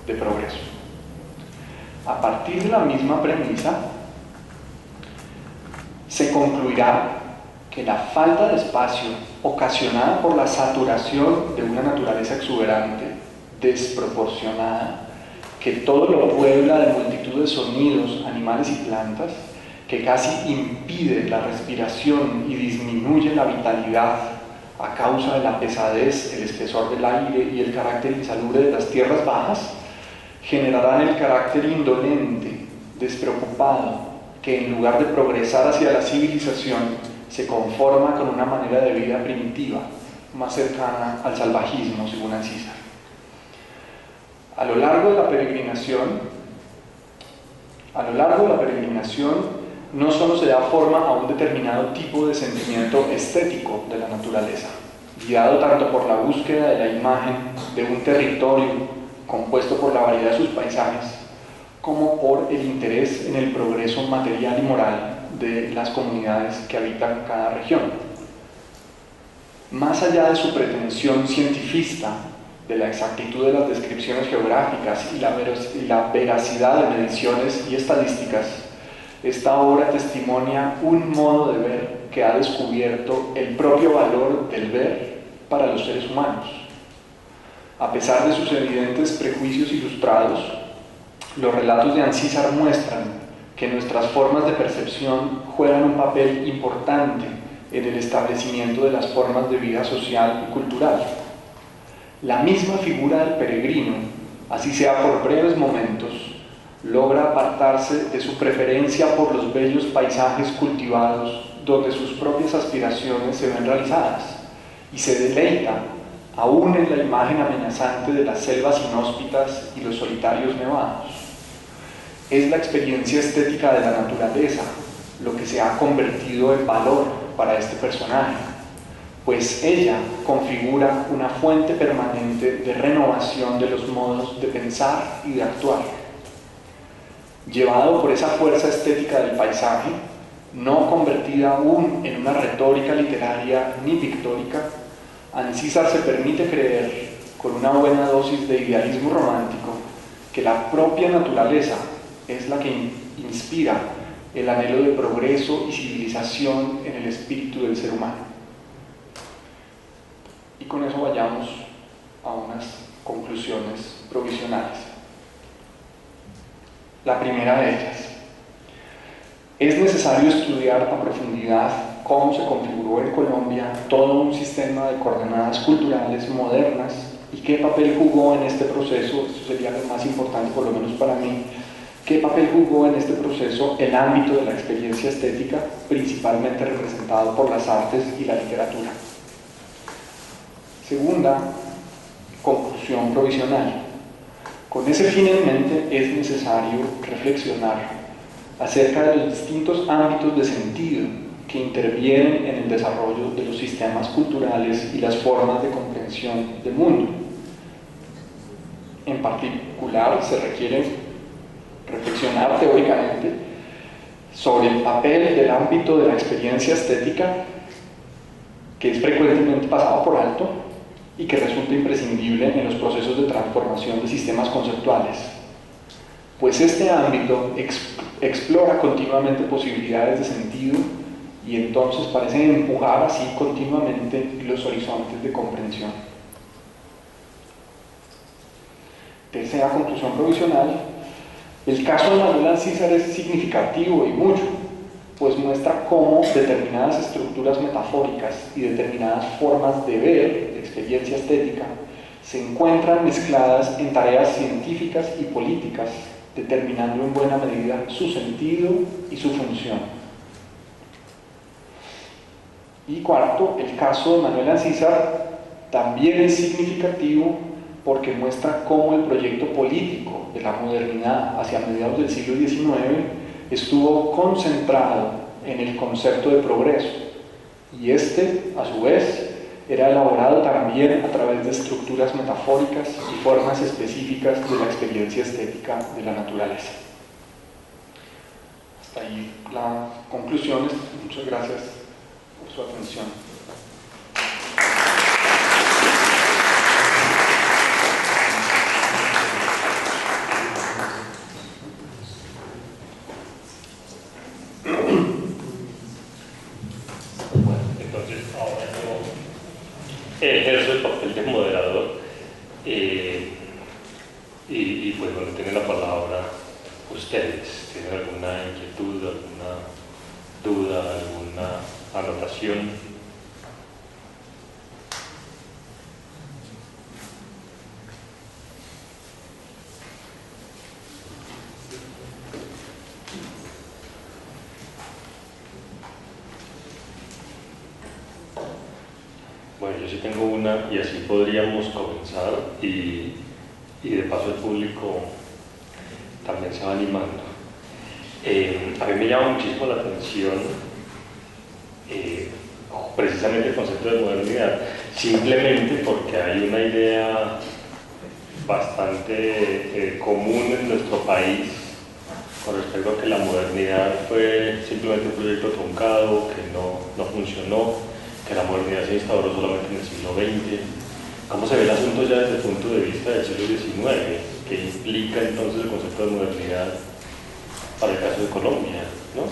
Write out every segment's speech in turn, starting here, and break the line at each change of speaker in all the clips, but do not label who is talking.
de progreso. A partir de la misma premisa, se concluirá que la falta de espacio ocasionada por la saturación de una naturaleza exuberante, desproporcionada, que todo lo puebla de multitud de sonidos, animales y plantas, que casi impide la respiración y disminuye la vitalidad a causa de la pesadez, el espesor del aire y el carácter insalubre de las tierras bajas, generarán el carácter indolente, despreocupado, que en lugar de progresar hacia la civilización, se conforma con una manera de vida primitiva, más cercana al salvajismo, según Alcísar. A lo largo de la peregrinación, no solo se da forma a un determinado tipo de sentimiento estético de la naturaleza, guiado tanto por la búsqueda de la imagen de un territorio compuesto por la variedad de sus paisajes, como por el interés en el progreso material y moral de las comunidades que habitan cada región. Más allá de su pretensión cientifista, de la exactitud de las descripciones geográficas y la veracidad de mediciones y estadísticas, esta obra testimonia un modo de ver que ha descubierto el propio valor del ver para los seres humanos. A pesar de sus evidentes prejuicios ilustrados, los relatos de Alcísar muestran que nuestras formas de percepción juegan un papel importante en el establecimiento de las formas de vida social y cultural. La misma figura del peregrino, así sea por breves momentos, logra apartarse de su preferencia por los bellos paisajes cultivados donde sus propias aspiraciones se ven realizadas y se deleita aún en la imagen amenazante de las selvas inhóspitas y los solitarios nevados. Es la experiencia estética de la naturaleza lo que se ha convertido en valor para este personaje, pues ella configura una fuente permanente de renovación de los modos de pensar y de actuar. Llevado por esa fuerza estética del paisaje, no convertida aún en una retórica literaria ni pictórica, Alcísar se permite creer, con una buena dosis de idealismo romántico, que la propia naturaleza es la que inspira el anhelo de progreso y civilización en el espíritu del ser humano. Y con eso vayamos a unas conclusiones provisionales. La primera de ellas: es necesario estudiar a profundidad cómo se configuró en Colombia todo un sistema de coordenadas culturales modernas y qué papel jugó en este proceso. Esto sería lo más importante, por lo menos para mí, qué papel jugó en este proceso el ámbito de la experiencia estética, principalmente representado por las artes y la literatura. Segunda conclusión provisional: con ese fin en mente es necesario reflexionar acerca de los distintos ámbitos de sentido que intervienen en el desarrollo de los sistemas culturales y las formas de comprensión del mundo. En particular, se requiere reflexionar teóricamente sobre el papel del ámbito de la experiencia estética, que es frecuentemente pasado por alto y que resulta imprescindible en los procesos de transformación de sistemas conceptuales, pues este ámbito explora continuamente posibilidades de sentido y entonces parece empujar así continuamente los horizontes de comprensión. Tercera conclusión provisional: el caso de Manuel Alcísar es significativo y mucho, pues muestra cómo determinadas estructuras metafóricas y determinadas formas de ver, de experiencia estética, se encuentran mezcladas en tareas científicas y políticas, determinando en buena medida su sentido y su función. Y cuarto, el caso de Manuel Alcísar también es significativo porque muestra cómo el proyecto político de la modernidad hacia mediados del siglo XIX estuvo concentrado en el concepto de progreso, y este, a su vez, era elaborado también a través de estructuras metafóricas y formas específicas de la experiencia estética de la naturaleza. Hasta ahí las conclusiones. Muchas gracias por su atención.
Y pues bueno, tienen la palabra ustedes. ¿Tienen alguna inquietud, alguna duda, alguna anotación? Bueno, yo sí tengo una y así podríamos comenzar y de paso el público también se va animando. A mí me llama muchísimo la atención precisamente el concepto de modernidad, simplemente porque hay una idea bastante común en nuestro país con respecto a que la modernidad fue simplemente un proyecto truncado, que no funcionó, que la modernidad se instauró solamente en el siglo XX. ¿Cómo se ve el asunto ya desde el punto de vista del siglo XIX? ¿Qué implica entonces el concepto de modernidad para el caso de Colombia, ¿no?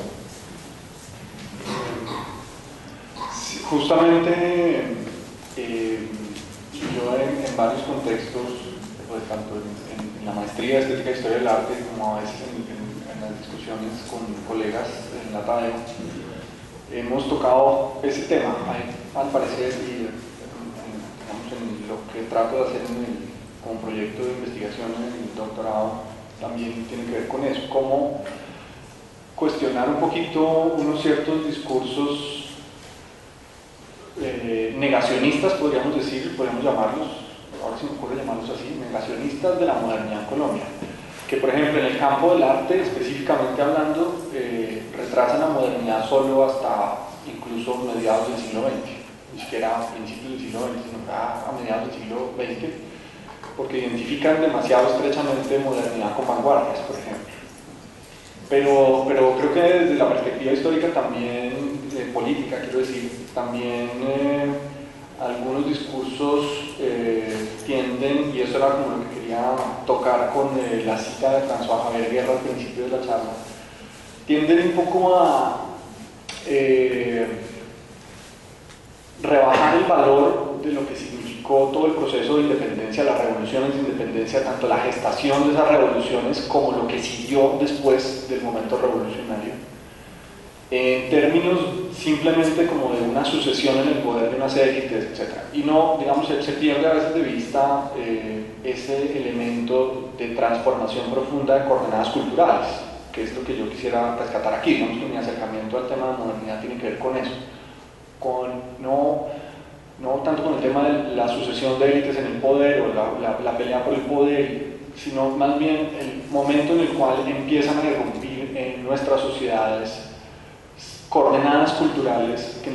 Sí, justamente yo en varios contextos, pues, tanto en la maestría de Estética e Historia del Arte como a veces en las discusiones con colegas en la TADEO, hemos tocado ese tema, al parecer, y digamos, en lo que trato de hacer como proyecto de investigación en el doctorado también tiene que ver con eso, cómo cuestionar un poquito unos ciertos discursos negacionistas, podríamos decir, podríamos llamarlos, ahora se me ocurre llamarlos así, negacionistas de la modernidad en Colombia, que por ejemplo en el campo del arte, específicamente hablando, retrasan la modernidad solo hasta incluso mediados del siglo XX, ni siquiera a principios del siglo XX, sino a mediados del siglo XX, porque identifican demasiado estrechamente modernidad con vanguardias, por ejemplo. Pero creo que desde la perspectiva histórica también, política quiero decir, también algunos discursos tienden, y eso era como lo que quería tocar con la cita de François Javier Guerra al principio de la charla, tienden un poco a rebajar el valor de lo que significó todo el proceso de independencia, las revoluciones de independencia, tanto la gestación de esas revoluciones como lo que siguió después del momento revolucionario, en términos simplemente como de una sucesión en el poder de unas élites, etc. Y no, digamos, se pierde a veces de vista ese elemento de transformación profunda de coordenadas culturales, que es lo que yo quisiera rescatar aquí. Digamos que mi acercamiento al tema de modernidad tiene que ver con eso, no tanto con el tema de la sucesión de élites en el poder o la pelea por el poder, sino más bien el momento en el cual empiezan a irrumpir en nuestras sociedades coordenadas culturales que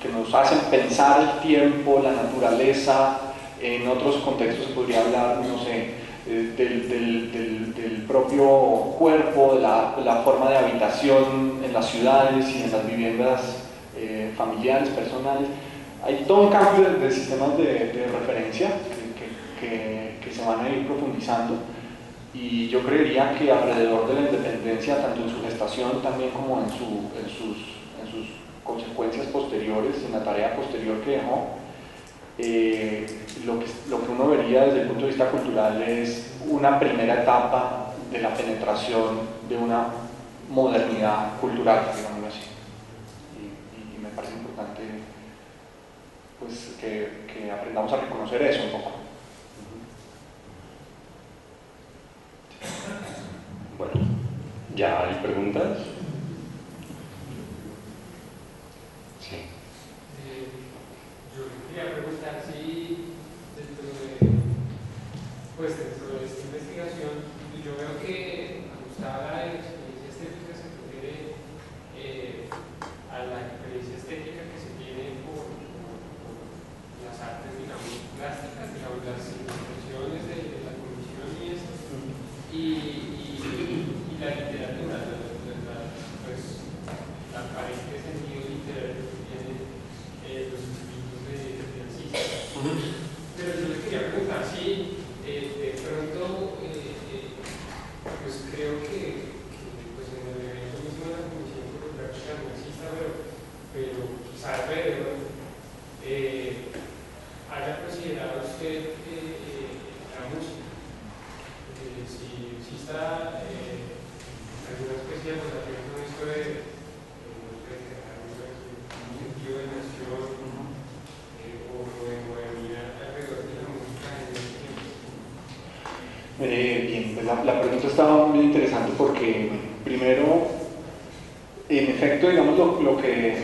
nos hacen pensar el tiempo, la naturaleza. En otros contextos se podría hablar, no sé, del propio cuerpo, de la forma de habitación en las ciudades y en las viviendas familiares, personales. Hay todo un cambio de sistemas de referencia que se van a ir profundizando, y yo creería que alrededor de la independencia, tanto en su gestación también como en sus consecuencias posteriores, en la tarea posterior que dejó, lo que uno vería desde el punto de vista cultural es una primera etapa de la penetración de una modernidad cultural, digámoslo así. Y me parece importante, pues, que aprendamos a reconocer eso un poco.
Bueno, ¿ya hay preguntas? Sí.
Yo quería preguntar si dentro de esta investigación, yo veo que ajustada a la experiencia estética se refiere a la experiencia estética que se tiene por las artes, digamos, plásticas, digamos, las impresiones de la comisión y esto, y la literatura, pues, la aparente sentido literario que tiene los escritos de artistas. Pero yo le quería preguntar si de pronto, pues creo que pues en el evento mismo de la Comisión Fotográfica no exista, pero quizá alrededor haya considerado usted
Bien, pues la pregunta estaba muy interesante porque primero, en efecto, digamos lo que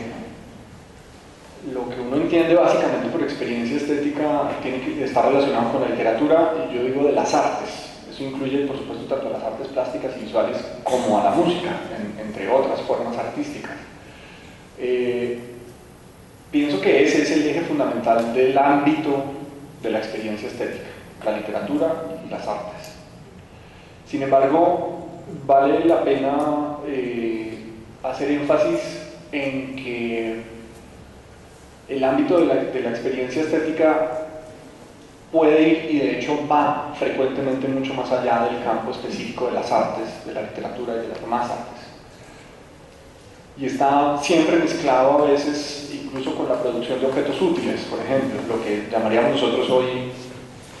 uno entiende básicamente por experiencia estética tiene que estar relacionado con la literatura, y yo digo de las artes. Eso incluye, por supuesto, tanto las artes plásticas y visuales como a la música, entre otras formas artísticas. Pienso que ese es el eje fundamental del ámbito de la experiencia estética, la literatura y las artes. Sin embargo, vale la pena hacer énfasis en que el ámbito de la experiencia estética puede ir, y de hecho va frecuentemente mucho más allá del campo específico de las artes, de la literatura y de las demás artes. Y está siempre mezclado a veces incluso con la producción de objetos útiles, por ejemplo, lo que llamaríamos nosotros hoy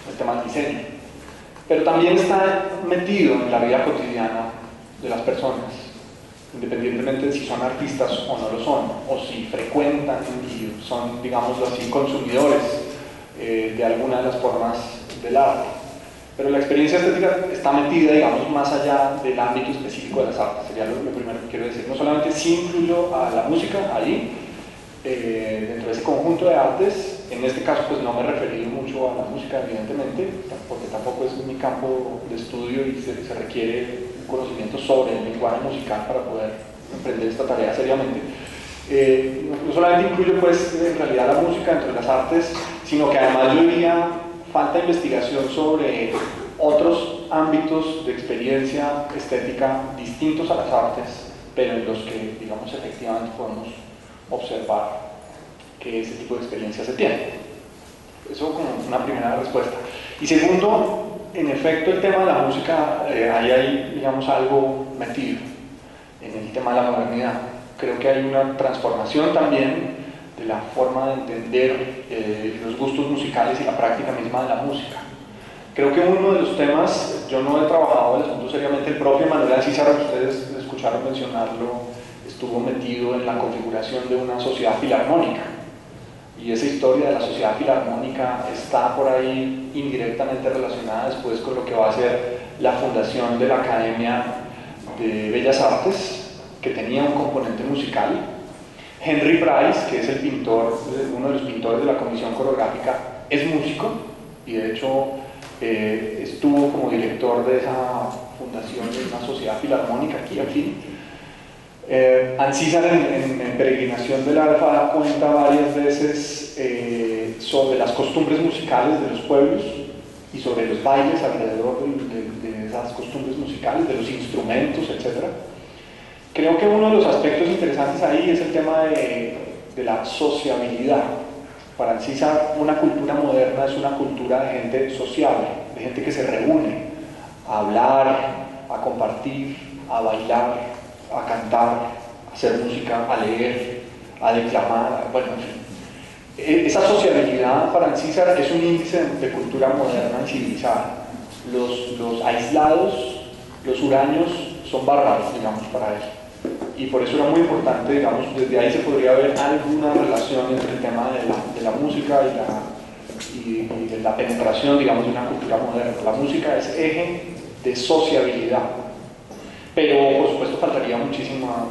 el tema del diseño. Pero también está metido en la vida cotidiana de las personas, independientemente de si son artistas o no lo son, o si frecuentan y son, digámoslo así, consumidores de alguna de las formas del arte. Pero la experiencia estética está metida, digamos, más allá del ámbito específico de las artes, sería lo primero que quiero decir. No solamente sí incluyo a la música ahí, dentro de ese conjunto de artes. En este caso pues no me he referido mucho a la música, evidentemente, porque tampoco es mi campo de estudio y se requiere un conocimiento sobre el lenguaje musical para poder emprender esta tarea seriamente. No solamente incluyo pues en realidad la música dentro de las artes, sino que además yo diría falta investigación sobre otros ámbitos de experiencia estética distintos a las artes, pero en los que, digamos, efectivamente podemos observar que ese tipo de experiencia se tiene. Eso como una primera respuesta. Y segundo, en efecto, el tema de la música, ahí hay, digamos, algo metido en el tema de la modernidad. Creo que hay una transformación también de la forma de entender los gustos musicales y la práctica misma de la música. Creo que uno de los temas, yo no he trabajado el asunto seriamente, el propio Manuel Ancísar, ustedes escucharon mencionarlo, estuvo metido en la configuración de una sociedad filarmónica, y esa historia de la sociedad filarmónica está por ahí indirectamente relacionada después con lo que va a ser la fundación de la Academia de Bellas Artes, que tenía un componente musical. Henry Price, que es el pintor, uno de los pintores de la comisión coreográfica, es músico, y de hecho estuvo como director de esa fundación de una sociedad filarmónica aquí, en fin. Ancísar en Peregrinación del Alfa cuenta varias veces sobre las costumbres musicales de los pueblos y sobre los bailes alrededor de esas costumbres musicales, de los instrumentos, etc. Creo que uno de los aspectos interesantes ahí es el tema de la sociabilidad. Para Ancísar, una cultura moderna es una cultura de gente sociable, de gente que se reúne a hablar, a compartir, a bailar, a cantar, a hacer música, a leer, a declamar, bueno, en fin. Esa sociabilidad para Ancísar es un índice de cultura moderna y civilizada. Los aislados, los huraños, son bárbaros, digamos, para él. Y por eso era muy importante, digamos, desde ahí se podría ver alguna relación entre el tema de la música y de la penetración, digamos, de una cultura moderna. La música es eje de sociabilidad. Pero, por supuesto, faltaría muchísima,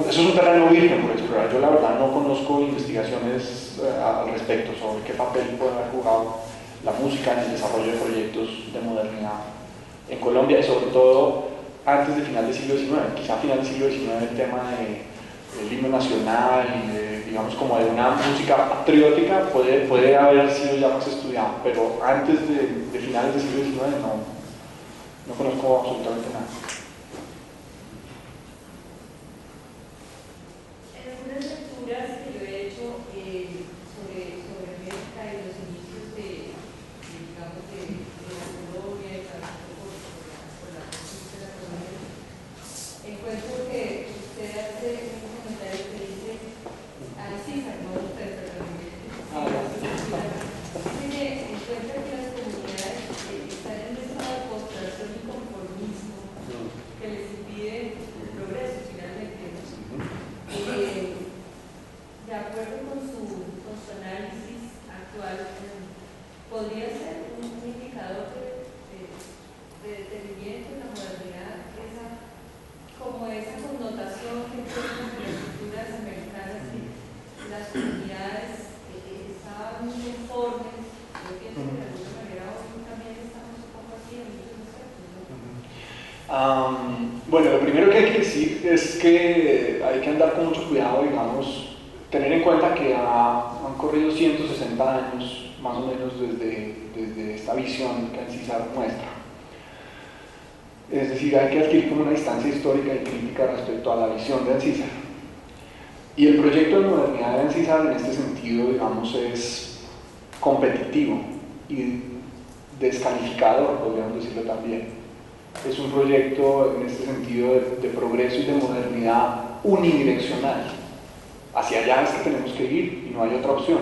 eso es un terreno virgen por explorar. Yo, la verdad, no conozco investigaciones al respecto sobre qué papel puede haber jugado la música en el desarrollo de proyectos de modernidad en Colombia, y sobre todo antes del final del siglo XIX. Quizá a final del siglo XIX el tema del himno nacional y digamos, como de una música patriótica puede haber sido ya más estudiado, pero antes de finales del siglo XIX no conozco absolutamente nada.
Algunas lecturas que yo he hecho sobre América y los inicios digamos, de la colonia y por la conquista de la colonia, encuentro que usted hace un comentario que dice Ancísar, no usted, perdón, dice que encuentra que las comunidades están en un estado de postración y conformismo
Bueno, lo primero que hay que decir es que hay que andar con mucho cuidado, digamos, tener en cuenta que han corrido 160 años, más o menos, desde esta visión que Ancisar muestra. Es decir, hay que adquirir como una distancia histórica y crítica respecto a la visión de Ancisar. Y el proyecto de modernidad de Ancisar, en este sentido, digamos, es competitivo y descalificador, podríamos decirlo también. Es un proyecto, en este sentido, de progreso y de modernidad unidireccional. Hacia allá es que tenemos que ir y no hay otra opción.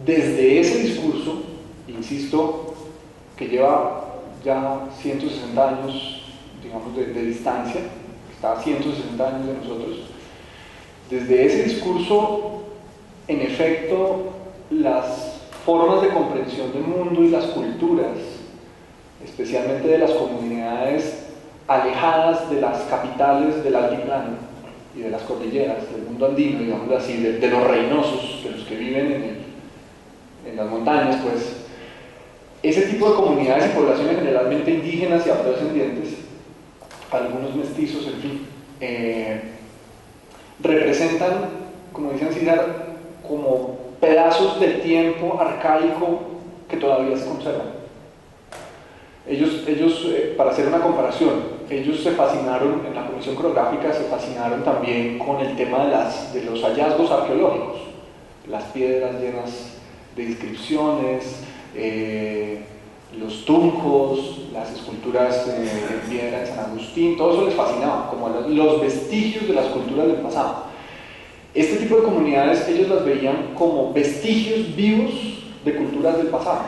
Desde ese discurso, insisto, que lleva ya 160 años, digamos, de distancia, está a 160 años de nosotros, desde ese discurso, en efecto, las formas de comprensión del mundo y las culturas, especialmente de las comunidades alejadas de las capitales del altiplano y de las cordilleras, del mundo andino, digamos así, de los reinosos, de los que viven en las montañas, pues ese tipo de comunidades y poblaciones generalmente indígenas y afrodescendientes, algunos mestizos, en fin, representan, como dice Ancisar, como pedazos del tiempo arcaico que todavía se conservan. Ellos, para hacer una comparación, ellos se fascinaron, en la Comisión Coreográfica se fascinaron también con el tema de los hallazgos arqueológicos, las piedras llenas de inscripciones, los tuncos, las esculturas en piedra en San Agustín, todo eso les fascinaba, como los vestigios de las culturas del pasado. Este tipo de comunidades ellos las veían como vestigios vivos de culturas del pasado.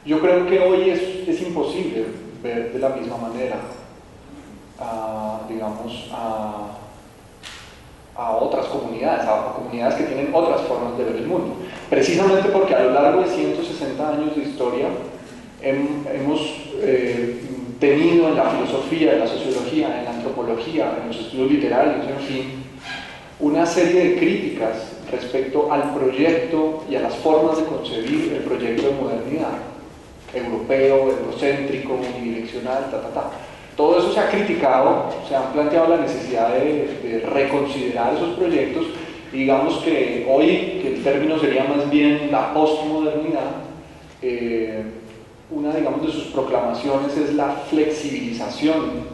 Yo creo que hoy es imposible ver de la misma manera, digamos, a otras comunidades, a comunidades que tienen otras formas de ver el mundo. Precisamente porque a lo largo de 160 años de historia hemos tenido en la filosofía, en la sociología, en la antropología, en los estudios literarios, en fin, una serie de críticas respecto al proyecto y a las formas de concebir el proyecto de modernidad. Europeo, eurocéntrico, unidireccional, Todo eso se ha criticado, se han planteado la necesidad de reconsiderar esos proyectos, y digamos que hoy, que el término sería más bien la postmodernidad, una, digamos, de sus proclamaciones es la flexibilización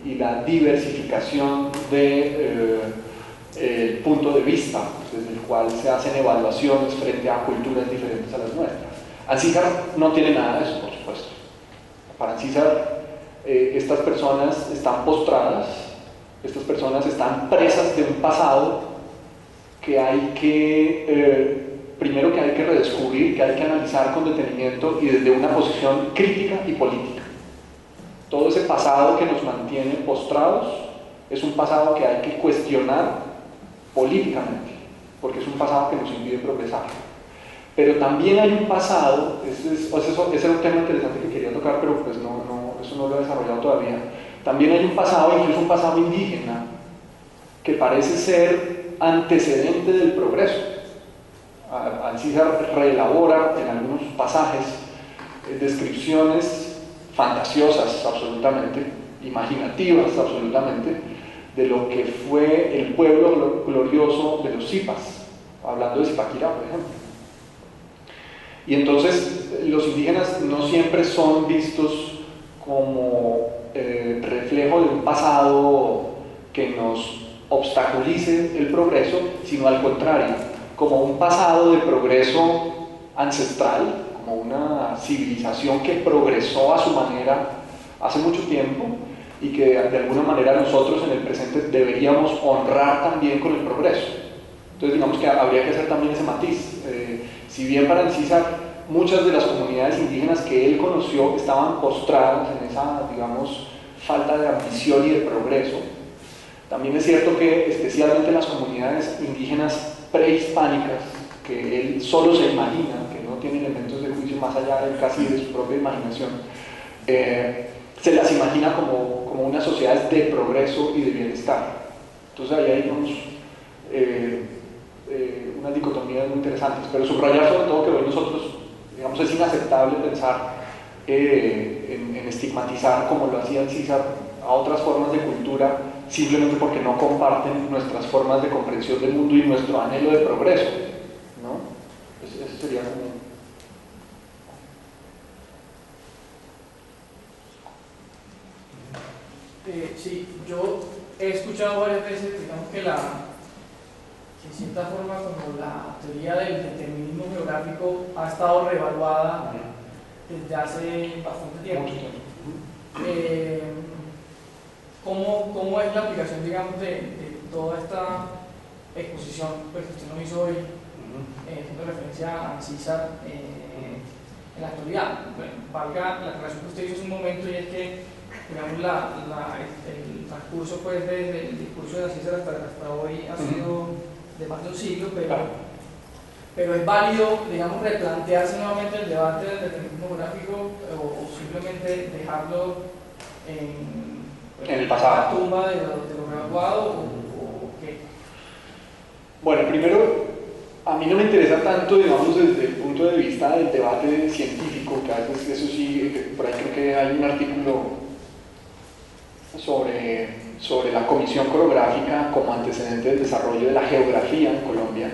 y la diversificación del punto de vista desde el cual se hacen evaluaciones frente a culturas diferentes a las nuestras. Ancisar no tiene nada de eso, por supuesto. Para Ancisar, estas personas están postradas, estas personas están presas de un pasado que hay que, primero que hay que redescubrir, que hay que analizar con detenimiento y desde una posición crítica y política. Todo ese pasado que nos mantiene postrados es un pasado que hay que cuestionar políticamente, porque es un pasado que nos impide progresar. Pero también hay un pasado, ese era un tema interesante que quería tocar, pero pues eso no lo he desarrollado todavía. También hay un pasado, incluso un pasado indígena, que parece ser antecedente del progreso. Ancisar reelabora en algunos pasajes descripciones fantasiosas absolutamente, imaginativas absolutamente, de lo que fue el pueblo glorioso de los Zipas, hablando de Zipaquirá, por ejemplo. Y entonces los indígenas no siempre son vistos como reflejo de un pasado que nos obstaculice el progreso, sino al contrario, como un pasado de progreso ancestral, como una civilización que progresó a su manera hace mucho tiempo y que de alguna manera nosotros en el presente deberíamos honrar también con el progreso. Entonces digamos que habría que hacer también ese matiz. Si bien para Ancisar muchas de las comunidades indígenas que él conoció estaban postradas en esa, digamos, falta de ambición y de progreso, también es cierto que especialmente las comunidades indígenas prehispánicas, que él solo se imagina, que no tiene elementos de juicio más allá de casi de su propia imaginación, se las imagina como unas sociedades de progreso y de bienestar. Entonces ahí hay unas dicotomías muy interesantes, pero subrayar sobre todo que hoy nosotros, digamos, es inaceptable pensar en estigmatizar, como lo hacía el César, a otras formas de cultura, simplemente porque no comparten nuestras formas de comprensión del mundo y nuestro anhelo de progreso, ¿no? Eso sería como...
Sí, yo he escuchado varias veces, digamos que en cierta forma como la teoría del determinismo geográfico ha estado reevaluada desde hace bastante tiempo. ¿Cómo es la aplicación, digamos, de toda esta exposición pues, que usted nos hizo hoy, haciendo referencia a César en la actualidad? Bueno, valga la aclaración que usted hizo hace un momento, y es que digamos, el transcurso pues, del discurso de César hasta hoy ha sido de más de un siglo, pero es válido, digamos, replantearse nuevamente el debate del determinismo geográfico o simplemente dejarlo en
el pasado,
la tumba de lo graduado o qué.
Bueno, primero, a mí no me interesa tanto, digamos, desde el punto de vista del debate científico, que a veces eso sí, por ahí creo que hay un artículo sobre la comisión coreográfica como antecedente del desarrollo de la geografía en Colombia,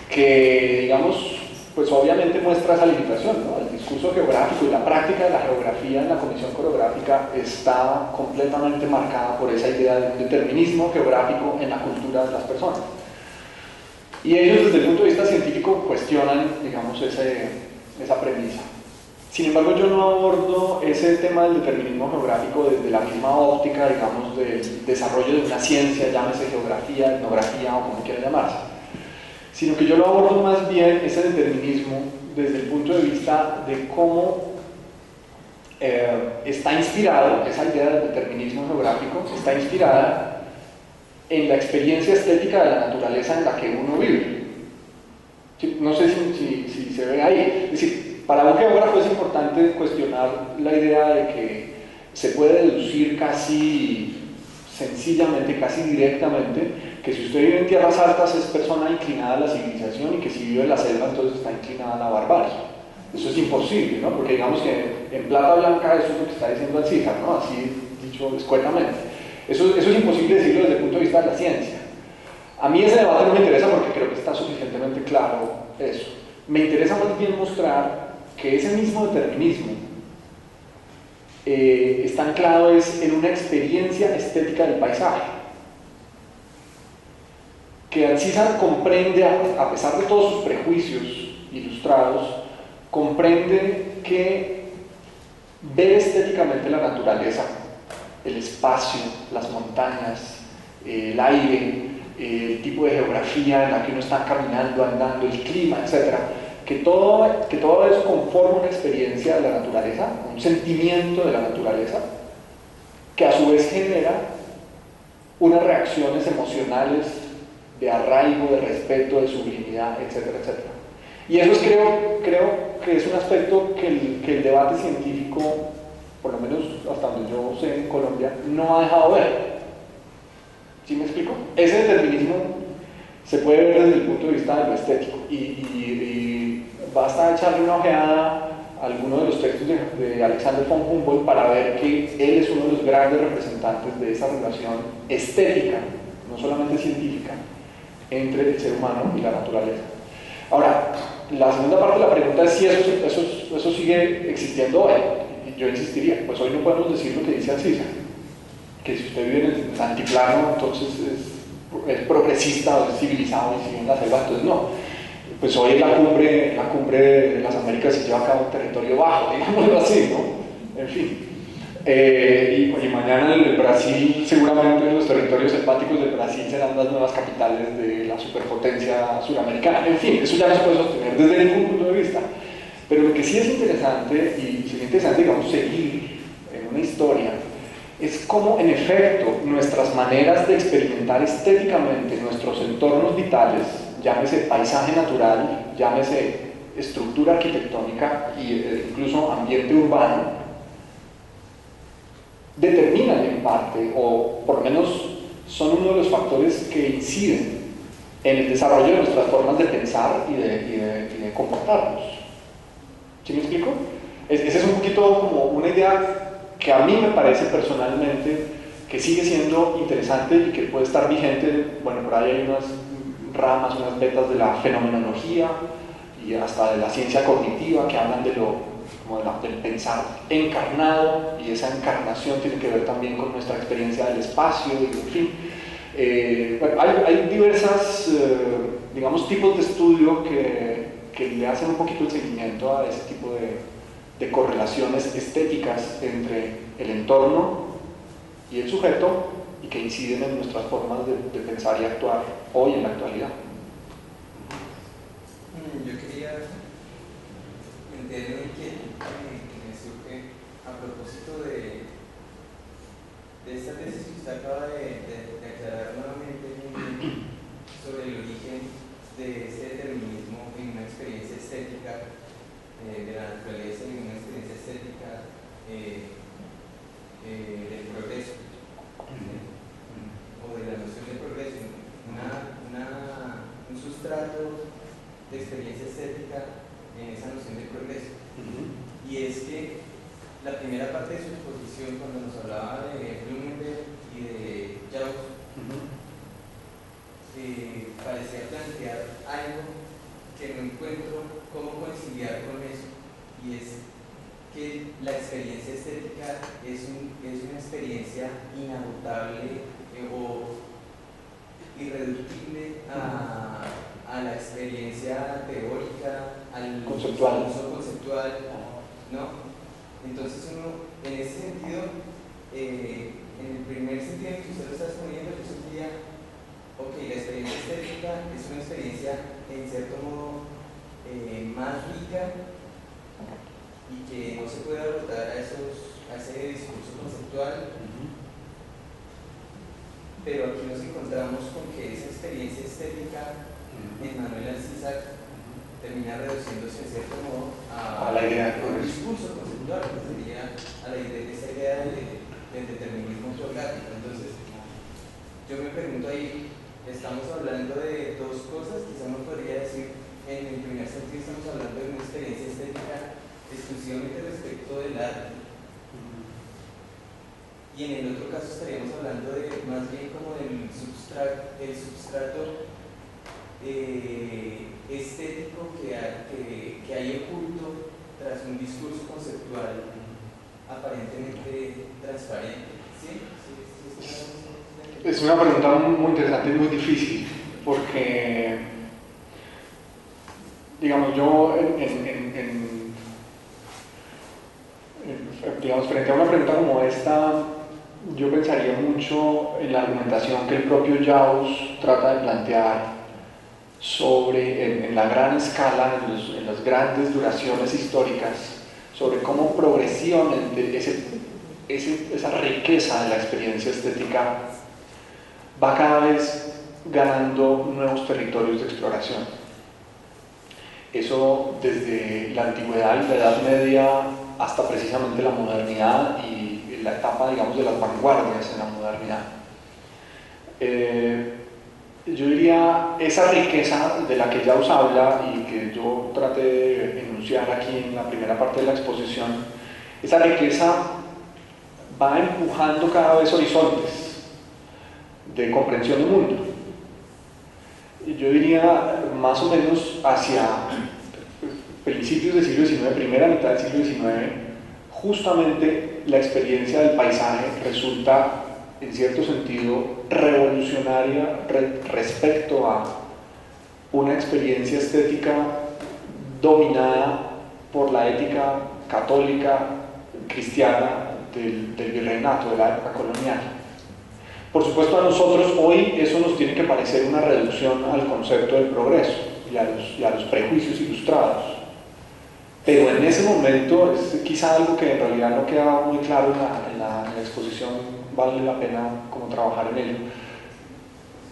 que, digamos, pues obviamente muestra esa limitación, ¿no? El discurso geográfico y la práctica de la geografía en la comisión coreográfica está completamente marcada por esa idea de un determinismo geográfico en la cultura de las personas. Y ellos, desde el punto de vista científico, cuestionan, digamos, esa premisa. Sin embargo, yo no abordo ese tema del determinismo geográfico desde la misma óptica, digamos, del desarrollo de una ciencia, llámese geografía, etnografía o como quiera llamarse, sino que yo lo abordo más bien ese determinismo desde el punto de vista de cómo está inspirado, esa idea del determinismo geográfico, está inspirada en la experiencia estética de la naturaleza en la que uno vive. No sé si se ve ahí. Es decir, para un geógrafo es importante cuestionar la idea de que se puede deducir casi sencillamente, casi directamente, que si usted vive en tierras altas es persona inclinada a la civilización y que si vive en la selva entonces está inclinada a la barbarie. Eso es imposible, ¿no? Porque digamos que en plata blanca eso es lo que está diciendo Alcíjar, ¿no? Así dicho escuetamente. Eso es imposible decirlo desde el punto de vista de la ciencia. A mí ese debate no me interesa porque creo que está suficientemente claro eso. Me interesa más bien mostrar que ese mismo determinismo está anclado en una experiencia estética del paisaje. Que Alcíjar comprende, a pesar de todos sus prejuicios ilustrados, comprende que ver estéticamente la naturaleza, el espacio, las montañas, el aire, el tipo de geografía en la que uno está caminando, andando, el clima, etc., que todo eso conforma una experiencia de la naturaleza, un sentimiento de la naturaleza, que a su vez genera unas reacciones emocionales de arraigo, de respeto, de sublimidad, etcétera, etcétera. Y eso creo que es un aspecto que el debate científico, por lo menos hasta donde yo sé en Colombia, no ha dejado ver. ¿Sí me explico? Ese determinismo se puede ver desde el punto de vista de lo estético y basta echarle una ojeada a alguno de los textos de Alexander von Humboldt para ver que él es uno de los grandes representantes de esa relación estética, no solamente científica, entre el ser humano y la naturaleza. Ahora, la segunda parte de la pregunta es si eso sigue existiendo hoy. Yo insistiría, pues hoy no podemos decir lo que dice Alcíjar, que si usted vive en el altiplano, entonces es progresista o es civilizado y sigue en la selva, entonces no. Pues hoy es la cumbre de las Américas se lleva a cabo en territorio bajo, digámoslo así, ¿no? En fin. Y mañana en el Brasil, seguramente los territorios selváticos del Brasil serán las nuevas capitales de la superpotencia suramericana. En fin, eso ya no se puede sostener desde ningún punto de vista. Pero lo que sí es interesante, y sería interesante, digamos, seguir en una historia, es cómo, en efecto, nuestras maneras de experimentar estéticamente nuestros entornos vitales, llámese paisaje natural, llámese estructura arquitectónica e incluso ambiente urbano, determinan en parte, o por lo menos son uno de los factores que inciden en el desarrollo de nuestras formas de pensar y de comportarnos. ¿Sí me explico? Esa es un poquito como una idea que a mí me parece personalmente que sigue siendo interesante y que puede estar vigente. Bueno, por ahí hay unas ramas, unas vetas de la fenomenología y hasta de la ciencia cognitiva que hablan de del pensar encarnado, y esa encarnación tiene que ver también con nuestra experiencia del espacio, y en fin. Bueno, hay diversas, digamos, tipos de estudio que le hacen un poquito el seguimiento a ese tipo de correlaciones estéticas entre el entorno y el sujeto, y que inciden en nuestras formas de pensar y actuar hoy en la actualidad.
Yo quería entender una inquietud que me surge a propósito de esta tesis que usted acaba de aclarar nuevamente sobre el origen de ese determinismo en una experiencia estética de la naturaleza y en una experiencia estética del progreso, o de la noción de progreso, un sustrato de experiencia estética en esa noción de progreso. Y es que la primera parte de su exposición, cuando nos hablaba de Blumenberg y de Jauss, parecía plantear algo que no encuentro cómo conciliar con eso, y es que la experiencia estética es una experiencia inagotable o irreductible a la experiencia teórica, al
conceptual.
uso conceptual, ¿no? Entonces uno, en ese sentido, en el primer sentido en que usted lo está exponiendo, yo sentía, ok, la experiencia estética es una experiencia en cierto modo más rica y que no se puede agotar a ese discurso conceptual. Pero aquí nos encontramos con que esa experiencia estética en Manuel Alcísar termina reduciéndose en cierto modo a
la idea
un discurso conceptual, que sería a la idea, esa idea del determinismo geográfico. Entonces, yo me pregunto ahí, estamos hablando de dos cosas, quizá uno podría decir, en el primer sentido estamos hablando de una experiencia estética exclusivamente respecto del arte, y en el otro caso estaríamos hablando de más bien como del substrato estético que hay oculto tras un discurso conceptual aparentemente transparente. ¿Sí?
Es una pregunta muy interesante y muy difícil, porque, digamos, yo digamos, frente a una pregunta como esta, yo pensaría mucho en la argumentación que el propio Jauss trata de plantear sobre, en la gran escala, en las grandes duraciones históricas, sobre cómo progresivamente esa riqueza de la experiencia estética va cada vez ganando nuevos territorios de exploración. Eso desde la antigüedad y la Edad Media hasta precisamente la modernidad y la etapa, digamos, de las vanguardias en la modernidad. Yo diría, esa riqueza de la que Jauss habla y que yo traté de enunciar aquí en la primera parte de la exposición, esa riqueza va empujando cada vez horizontes de comprensión del mundo. Y yo diría, más o menos hacia principios del siglo XIX, primera mitad del siglo XIX, justamente la experiencia del paisaje resulta, en cierto sentido, revolucionaria respecto a una experiencia estética dominada por la ética católica cristiana del virreinato, de la época colonial. Por supuesto, a nosotros hoy eso nos tiene que parecer una reducción al concepto del progreso y a los prejuicios ilustrados. Pero en ese momento es quizá algo que en realidad no queda muy claro en la exposición, vale la pena como trabajar en ello.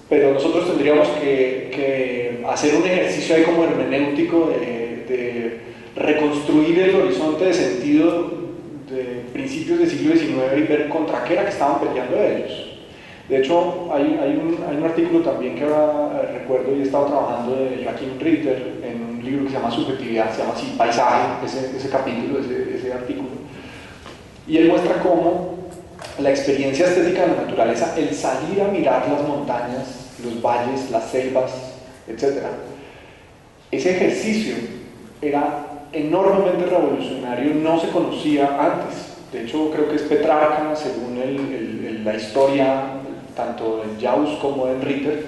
Pero nosotros tendríamos que hacer un ejercicio ahí como hermenéutico de reconstruir el horizonte de sentido de principios del siglo XIX y ver contra qué era que estaban peleando ellos. De hecho, hay un artículo también que ahora recuerdo y he estado trabajando de Joachim Ritter en un libro que se llama Subjetividad, se llama así, Paisaje, ese capítulo, ese artículo, y él muestra cómo la experiencia estética de la naturaleza, el salir a mirar las montañas, los valles, las selvas, etc., ese ejercicio era enormemente revolucionario, no se conocía antes. De hecho, creo que es Petrarca, según la historia, tanto de Jauss como de Ritter,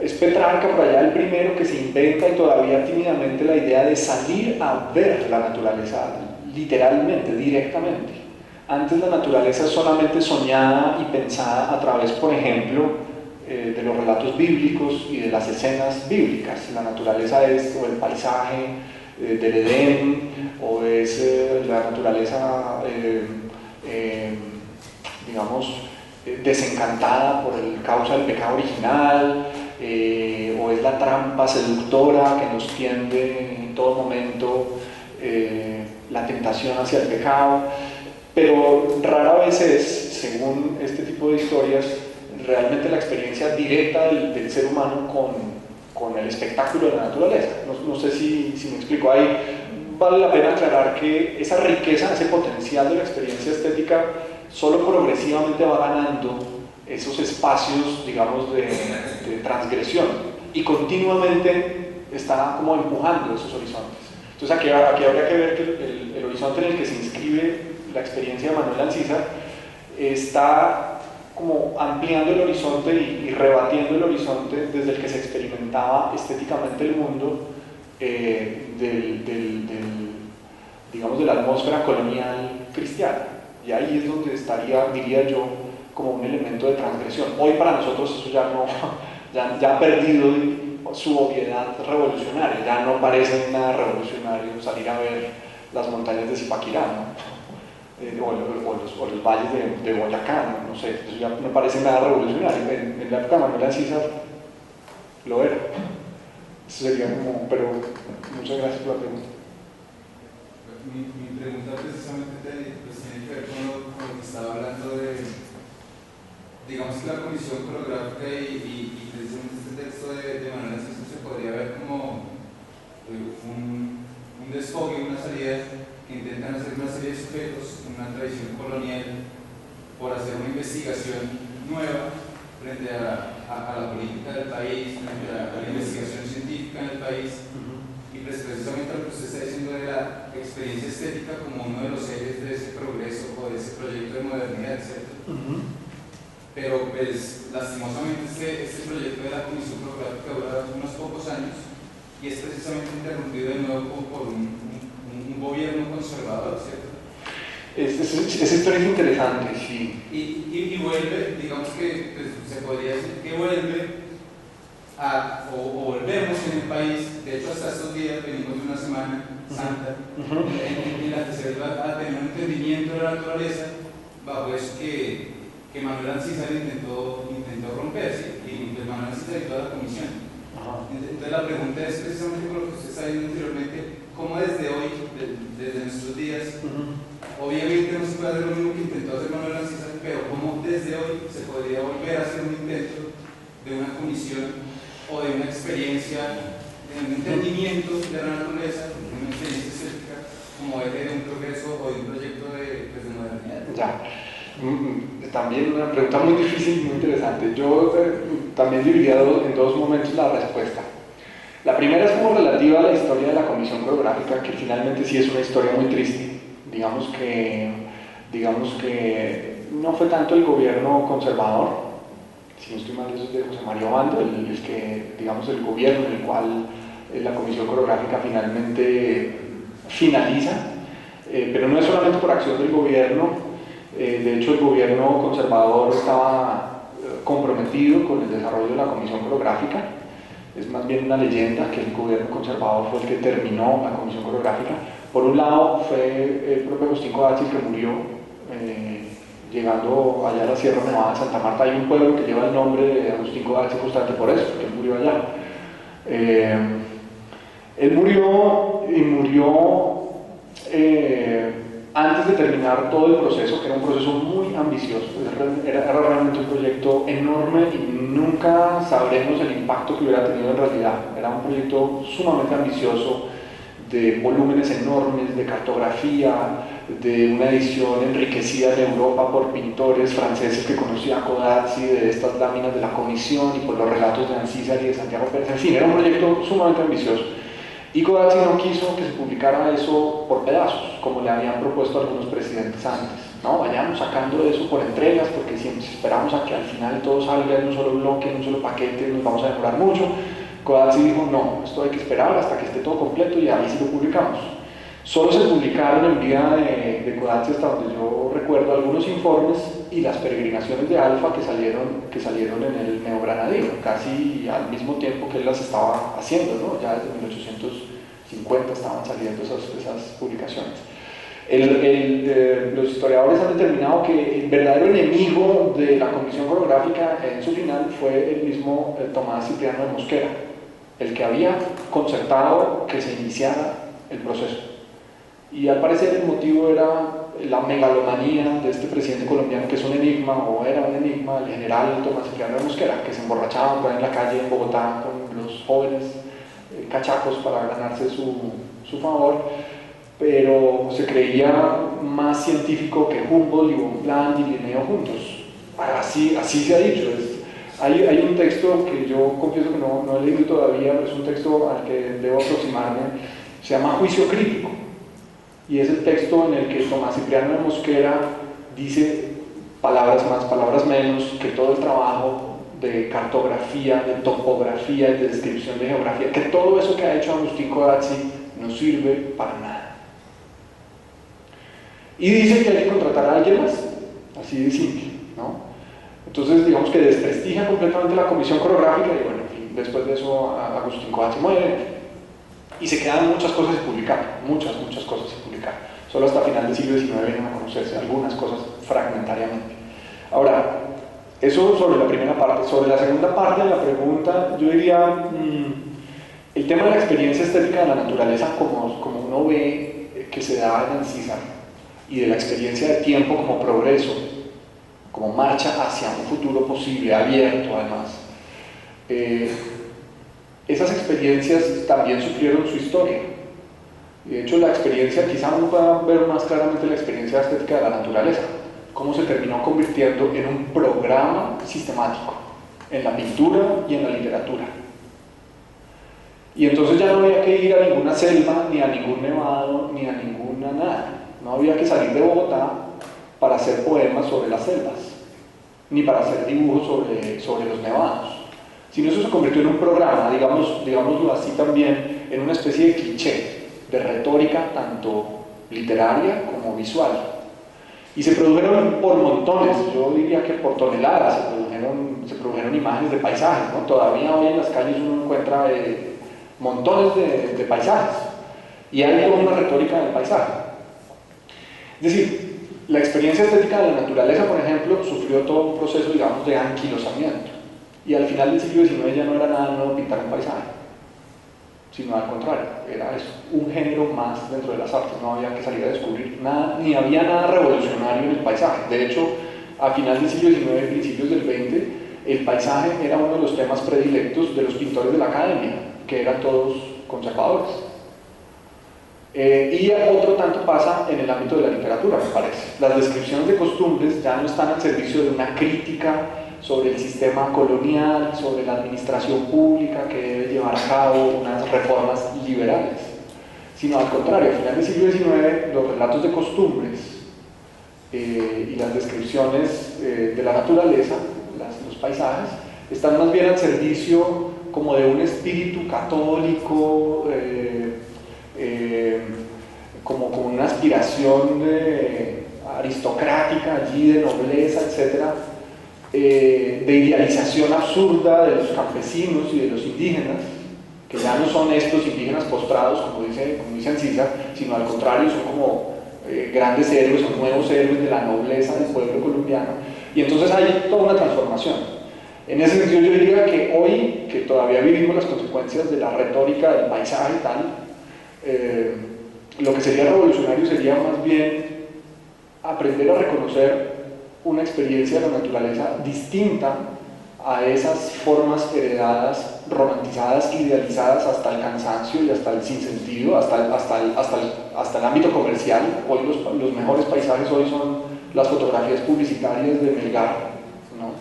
es Petrarca por allá el primero que se inventa y todavía tímidamente la idea de salir a ver la naturaleza, literalmente, directamente. Antes la naturaleza es solamente soñada y pensada a través, por ejemplo, de los relatos bíblicos y de las escenas bíblicas. La naturaleza es o el paisaje del Edén, o es la naturaleza, digamos, desencantada por el causa del pecado original, o es la trampa seductora que nos tiende en todo momento la tentación hacia el pecado. Pero rara vez es, según este tipo de historias, realmente la experiencia directa del ser humano con el espectáculo de la naturaleza. No sé si me explico. Ahí vale la pena aclarar que esa riqueza, ese potencial de la experiencia estética solo progresivamente va ganando esos espacios, digamos, de transgresión, y continuamente está como empujando esos horizontes. Entonces aquí habría que ver que el horizonte en el que se inscribe la experiencia de Manuel Ancísar está como ampliando el horizonte y rebatiendo el horizonte desde el que se experimentaba estéticamente el mundo, digamos, de la atmósfera colonial cristiana. Y ahí es donde estaría, diría yo, como un elemento de transgresión. Hoy para nosotros eso ya ha perdido su obviedad revolucionaria, ya no parece nada revolucionario salir a ver las montañas de Zipaquirá, ¿no? O los valles de Boyacá, no sé, eso ya no parece nada revolucionario. En la época de Manuel Ancísar lo era. Eso sería como, pero muchas gracias por la pregunta.
Mi pregunta precisamente tiene que ver con lo que estaba hablando de, digamos que la comisión coreográfica y precisamente este texto de Manuel Ancísar se podría ver como un desfogue, una salida que intentan hacer una serie de sujetos, una tradición colonial, por hacer una investigación nueva frente a la política del país, frente a la investigación científica en el país, y precisamente lo que usted está diciendo de la experiencia estética como uno de los ejes de ese progreso o de ese proyecto de modernidad, etc. Pero pues lastimosamente este proyecto de la Comisión Coreográfica dura unos pocos años y es precisamente interrumpido de nuevo por un gobierno conservador, ¿cierto?
Esa historia es interesante, sí.
Y vuelve, digamos que pues, se podría decir que vuelve o volvemos en el país. De hecho, hasta estos días venimos de una Semana Santa en la que se iba a tener un entendimiento de la naturaleza bajo eso que Manuel Ancísar intentó romper, ¿sí? Y pues Manuel Ancísar y toda la comisión. Entonces la pregunta es precisamente por lo que usted está diciendo anteriormente, cómo desde hoy, desde nuestros días, obviamente no se puede hacer lo mismo que intentó hacer Manuel Ancísar, pero cómo desde hoy se podría volver a hacer un intento de una comisión o de una experiencia, de un entendimiento de la naturaleza, de una experiencia estética, como eje de un progreso o de un proyecto de modernidad.
Ya. También una pregunta muy difícil y muy interesante. Yo también dividiría en dos momentos la respuesta. La primera es como relativa a la historia de la Comisión Coreográfica, que finalmente sí es una historia muy triste. Digamos que no fue tanto el gobierno conservador, si no estoy mal, eso es de José María Obando, el gobierno en el cual la Comisión Coreográfica finalmente finaliza, pero no es solamente por acción del gobierno. De hecho, el gobierno conservador estaba comprometido con el desarrollo de la Comisión Coreográfica. Es más bien una leyenda que el gobierno conservador fue el que terminó la Comisión Coreográfica. Por un lado fue el propio Agustín Codazzi, que murió llegando allá a la Sierra Nevada de Santa Marta. Hay un pueblo que lleva el nombre de Agustín Codazzi justamente por eso, porque él murió allá. Él murió antes de terminar todo el proceso, que era un proceso muy ambicioso. Era realmente un proyecto enorme y nunca sabremos el impacto que hubiera tenido en realidad. Era un proyecto sumamente ambicioso, de volúmenes enormes, de cartografía, de una edición enriquecida en Europa por pintores franceses que conocían a Codazzi, de estas láminas de la comisión y por los relatos de Ancísar y de Santiago Pérez. En fin, era un proyecto sumamente ambicioso. Y Codazzi no quiso que se publicara eso por pedazos, como le habían propuesto algunos presidentes antes. No, vayamos sacando eso por entregas, porque si esperamos a que al final todo salga en un solo bloque, en un solo paquete, nos vamos a demorar mucho. Codazzi dijo, no, esto hay que esperar hasta que esté todo completo y ahí sí lo publicamos. Solo se publicaron en vida de Codazzi, hasta donde yo recuerdo, algunos informes y las peregrinaciones de Alfa que salieron en el Neogranadino, casi al mismo tiempo que él las estaba haciendo, ¿no? Ya desde 1850 estaban saliendo esas publicaciones. Los historiadores han determinado que el verdadero enemigo de la Comisión Coreográfica en su final fue el mismo Tomás Cipriano de Mosquera, el que había concertado que se iniciara el proceso. Y al parecer el motivo era la megalomanía de este presidente colombiano, que es un enigma, o era un enigma, el general Tomás Cipriano de Mosquera, que se emborrachaba por ahí en la calle en Bogotá con los jóvenes cachacos para ganarse su favor, pero se creía más científico que Humboldt y Bonpland y Linneo juntos. Así se ha dicho. Hay un texto que yo confieso que no he leído todavía, pero es un texto al que debo aproximarme, se llama Juicio Crítico, y es el texto en el que Tomás Cipriano de Mosquera dice palabras más, palabras menos, que todo el trabajo de cartografía, de topografía y de descripción de geografía, que todo eso que ha hecho Agustín Codazzi no sirve para nada. Y dice que hay que contratar a alguien más, así de simple, ¿no? Entonces, digamos que desprestigia completamente la Comisión Coreográfica y bueno, en fin, después de eso Agustín Codazzi muere y se quedan muchas cosas sin publicar, muchas cosas sin publicar. Solo hasta final del siglo XIX vienen a conocerse algunas cosas fragmentariamente. Ahora, eso sobre la primera parte. Sobre la segunda parte de la pregunta, yo diría el tema de la experiencia estética de la naturaleza como uno ve que se da en Ancísar, y de la experiencia de tiempo como progreso, como marcha hacia un futuro posible, abierto además. Esas experiencias también sufrieron su historia. De hecho, la experiencia, quizá uno pueda ver más claramente la experiencia estética de la naturaleza, cómo se terminó convirtiendo en un programa sistemático, en la pintura y en la literatura. Y entonces ya no había que ir a ninguna selva, ni a ningún nevado, ni a ninguna nada. No había que salir de Bogotá para hacer poemas sobre las selvas, ni para hacer dibujos sobre los nevados, sino eso se convirtió en un programa, digámoslo así también, en una especie de cliché, de retórica tanto literaria como visual. Y se produjeron por montones, yo diría que por toneladas, se produjeron imágenes de paisajes, ¿no? Todavía hoy en las calles uno encuentra montones de paisajes, y hay toda una retórica del paisaje. Es decir, la experiencia estética de la naturaleza, por ejemplo, sufrió todo un proceso, digamos, de anquilosamiento, y al final del siglo XIX ya no era nada nuevo pintar un paisaje, sino al contrario, era eso, un género más dentro de las artes. No había que salir a descubrir nada, ni había nada revolucionario en el paisaje. De hecho, a final del siglo XIX y principios del XX, el paisaje era uno de los temas predilectos de los pintores de la academia, que eran todos conservadores. Y otro tanto pasa en el ámbito de la literatura, me parece. Las descripciones de costumbres ya no están al servicio de una crítica sobre el sistema colonial, sobre la administración pública que debe llevar a cabo unas reformas liberales, sino al contrario, al final del siglo XIX los relatos de costumbres y las descripciones de la naturaleza, los paisajes, están más bien al servicio como de un espíritu católico, como una aspiración aristocrática allí, de nobleza, etc., de idealización absurda de los campesinos y de los indígenas, que ya no son estos indígenas postrados, como dice Ancísar, sino al contrario, son como grandes héroes, son nuevos héroes de la nobleza del pueblo colombiano, y entonces hay toda una transformación. En ese sentido yo diría que hoy, que todavía vivimos las consecuencias de la retórica del paisaje y tal, lo que sería revolucionario sería más bien aprender a reconocer una experiencia de la naturaleza distinta a esas formas heredadas, romantizadas, idealizadas hasta el cansancio y hasta el sinsentido, hasta el ámbito comercial. Hoy los mejores paisajes hoy son las fotografías publicitarias de Melgar, ¿no?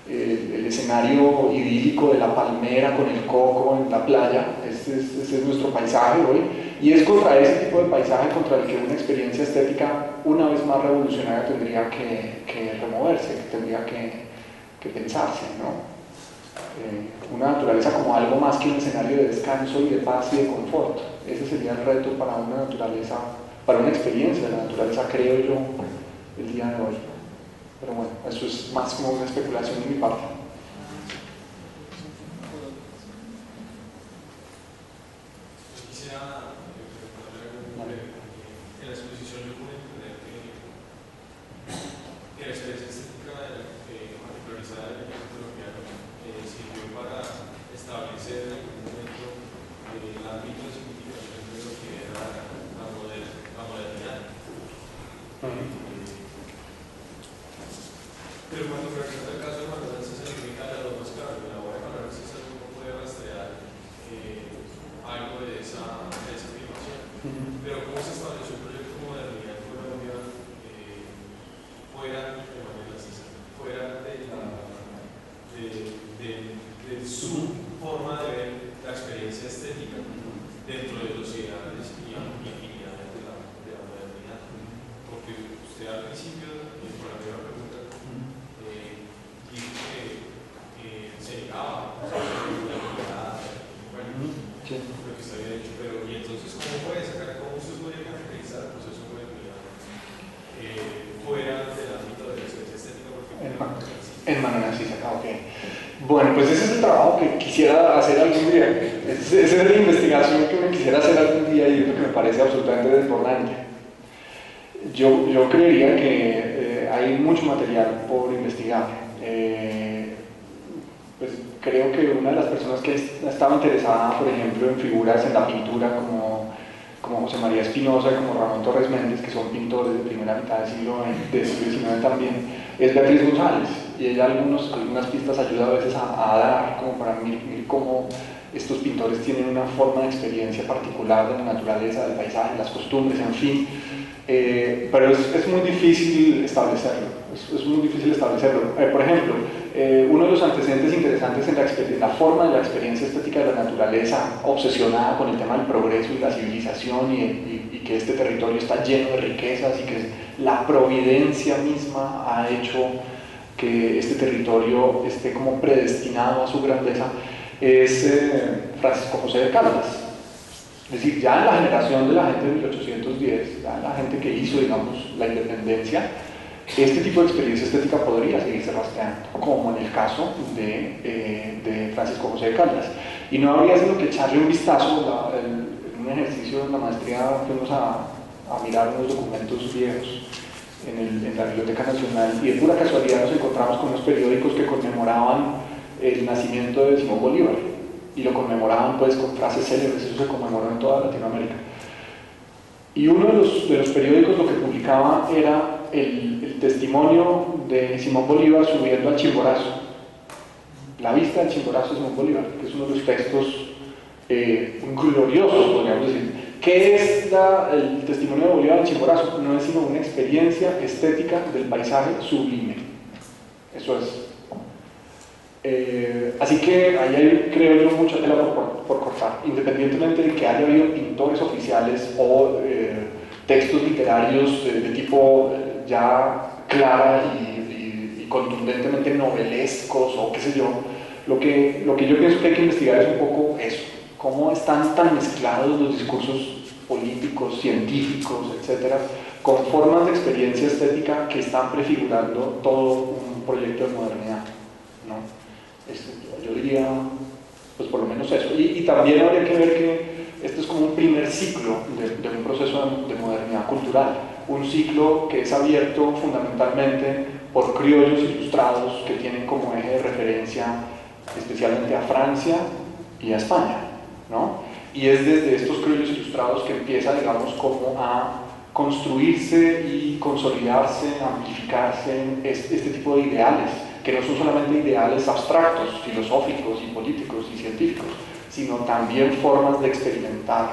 El escenario idílico de la palmera con el coco en la playa, ese es nuestro paisaje hoy, y es contra ese tipo de paisaje contra el que una experiencia estética una vez más revolucionaria tendría que removerse, que tendría que pensarse, ¿no? Una naturaleza como algo más que un escenario de descanso y de paz y de confort. Ese sería el reto para una naturaleza, para una experiencia de la naturaleza, creo yo, el día de hoy. Pero bueno, eso es más como una especulación de mi parte.
Yo quisiera en la exposición yo pude entender que la experiencia estética particularizada del ejército colombiano sirvió para establecer en algún momento el ámbito de significación de lo que era la modernidad. Pero cuando se presenta el caso de Manuel Narcisa se limita a las dos más claras. En la obra de Manuel Narcisa uno puede rastrear algo de esa afirmación. Pero ¿cómo se estableció el proyecto de modernidad en Colombia fuera de Manuel Narcisa? Fuera de su forma de ver la experiencia estética dentro de los ideales y afinidades de la modernidad? Porque usted al principio, por la primera pregunta, dijo que se negaba a la bueno, lo que se había dicho, pero ¿y entonces cómo puede sacar, cómo usted puede caracterizar el proceso de modernidad fuera del ámbito de la experiencia estética?
En Manuel Narcisa, ok. Bueno, pues ese es el trabajo que quisiera hacer algún día. Esa es la investigación que me quisiera hacer algún día y es lo que me parece absolutamente desbordante. Yo creería que hay mucho material por investigar. Pues creo que una de las personas que estaba interesada, por ejemplo, en figuras en la pintura como José María Espinosa y como Ramón Torres Méndez, que son pintores de primera mitad del siglo XIX también, es Beatriz González, y ella algunas pistas ayuda a veces a dar como para mirar cómo estos pintores tienen una forma de experiencia particular de la naturaleza, del paisaje, las costumbres, en fin. Pero es muy difícil establecerlo. Es muy difícil establecerlo. Por ejemplo, uno de los antecedentes interesantes en la forma de la experiencia estética de la naturaleza, obsesionada con el tema del progreso y la civilización y que este territorio está lleno de riquezas y que la providencia misma ha hecho que este territorio esté como predestinado a su grandeza, es Francisco José de Caldas. Es decir, ya en la generación de la gente de 1810, ya en la gente que hizo, digamos, la independencia, este tipo de experiencia estética podría seguirse rastreando, como en el caso de Francisco José de Caldas. Y no habría sino que echarle un vistazo, en un ejercicio de la maestría fuimos a mirar unos documentos viejos en la Biblioteca Nacional y de pura casualidad nos encontramos con unos periódicos que conmemoraban el nacimiento de Simón Bolívar y lo conmemoraban pues con frases célebres. Eso se conmemoró en toda Latinoamérica. Y uno de los periódicos lo que publicaba era el testimonio de Simón Bolívar subiendo al Chimborazo, la vista del Chimborazo de Simón Bolívar, que es uno de los textos gloriosos, podríamos decir. ¿Qué es el testimonio de Bolívar al Chimborazo? No es sino una experiencia estética del paisaje sublime. Eso es. Así que ahí hay, creo yo, mucha tela por cortar, independientemente de que haya habido pintores oficiales o textos literarios de tipo ya clara y contundentemente novelescos o qué sé yo. Lo que yo pienso que hay que investigar es un poco eso, cómo están tan mezclados los discursos políticos, científicos, etcétera, con formas de experiencia estética que están prefigurando todo un proyecto de modernidad, ¿no? Yo diría, pues por lo menos eso. Y también habría que ver que este es como un primer ciclo de un proceso de modernidad cultural, un ciclo que es abierto fundamentalmente por criollos ilustrados que tienen como eje de referencia especialmente a Francia y a España, ¿no? Y es desde estos criollos ilustrados que empieza, digamos, como a construirse y consolidarse, amplificarse este tipo de ideales que no son solamente ideales abstractos, filosóficos y políticos y científicos, sino también formas de experimentar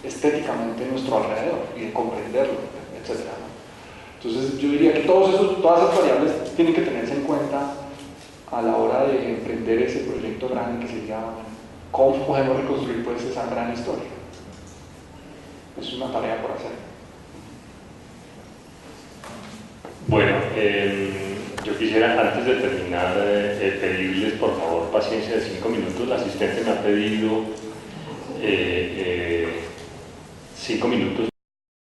estéticamente nuestro alrededor y de comprenderlo, etc. Entonces yo diría que todas esas variables tienen que tenerse en cuenta a la hora de emprender ese proyecto grande que sería cómo podemos reconstruir pues esa gran historia. Es una tarea por hacer.
Bueno, yo quisiera antes de terminar pedirles por favor paciencia de 5 minutos. La asistente me ha pedido 5 minutos